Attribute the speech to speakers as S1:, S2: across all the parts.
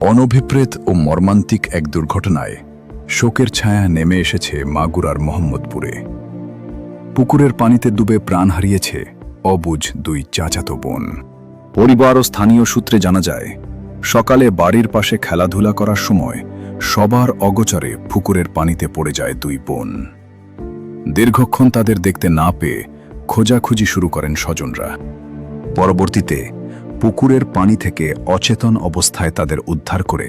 S1: অনভিপ্রেত ও মর্মান্তিক এক দুর্ঘটনায় শোকের ছায়া নেমে এসেছে মাগুরার মোহাম্মদপুরে। পুকুরের পানিতে ডুবে প্রাণ হারিয়েছে অবুঝ দুই চাচাতো বোন। পরিবার ও স্থানীয় সূত্রে জানা যায়, সকালে বাড়ির পাশে খেলাধুলা করার সময় সবার অগোচরে পুকুরের পানিতে পড়ে যায় দুই বোন। দীর্ঘক্ষণ তাদের দেখতে না পেয়ে খোঁজাখুঁজি শুরু করেন স্বজনরা। পরবর্তীতে পুকুরের পানি থেকে অচেতন অবস্থায় তাদের উদ্ধার করে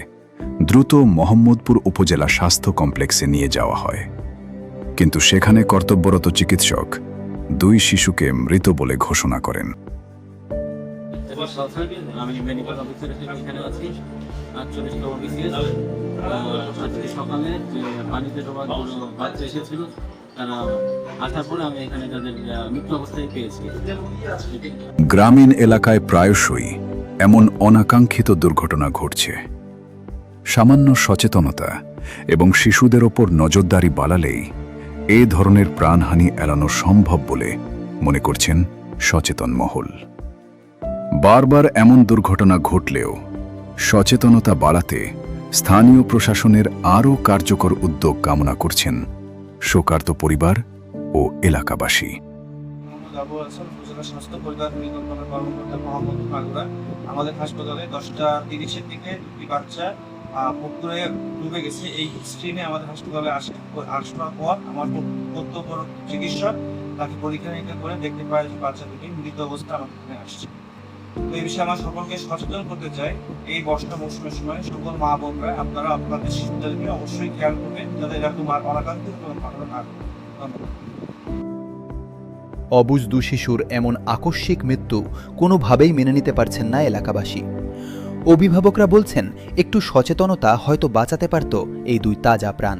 S1: দ্রুত মোহাম্মদপুর উপজেলা স্বাস্থ্য কমপ্লেক্সে নিয়ে যাওয়া হয়, কিন্তু সেখানে কর্তব্যরত চিকিৎসক দুই শিশুকে মৃত বলে ঘোষণা করেন।
S2: আমি মেডিকেল অফিসার হিসেবে এখানে আছি। 48 নম্বর বিসিএস আজকে সকালে যে পানিতে ডোবা বাচ্চা এসেছিল, তারা আসার পরে আমি এখানে তাদের মৃত্যু অবস্থায় পেয়েছি।
S1: গ্রামীণ এলাকায় প্রায়শই এমন অনাকাঙ্ক্ষিত দুর্ঘটনা ঘটছে। সামান্য সচেতনতা এবং শিশুদের ওপর নজরদারি বাড়ালেই এ ধরনের প্রাণহানি এড়ানো সম্ভব বলে মনে করছেন সচেতন মহল। বারবার এমন দুর্ঘটনা ঘটলেও সচেতনতা বাড়াতে স্থানীয় প্রশাসনের আরও কার্যকর উদ্যোগ কামনা করছেন শোকার্ত পরিবার ও এলাকাবাসী।
S3: আমাদের হাসপাতালে 10:30-এর দিকে দুটি বাচ্চা পুকুরে ডুবে গেছে। এই স্ট্রিমে আমাদের হাসপাতালে আসার পর আমার কর্তব্যরত চিকিৎসক তাকে পরীক্ষা নিরীক্ষা করে দেখতে পায় যে বাচ্চা দুটি মৃত অবস্থা আমার এখানে আসছে। তো এই বিষয়ে আমার সকলকে সচেতন করতে চাই। এই বর্ষা মৌসুমের সময় সকল মা বোনরা আপনারা আপনাদের শিশুদেরকে অবশ্যই খেয়াল করবেন যাতে এরকম অনাকাঙ্ক্ষিত কোনো ঘটনা না ঘটে।
S4: অবুঝ দু শিশুর এমন আকস্মিক মৃত্যু কোনোভাবেই মেনে নিতে পারছেন না এলাকাবাসী। অভিভাবকরা বলছেন, একটু সচেতনতা হয়তো বাঁচাতে পারত এই দুই তাজা প্রাণ।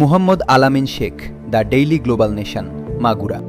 S4: মুহাম্মদ আলামিন Sheikh, the daily global nation, Magura.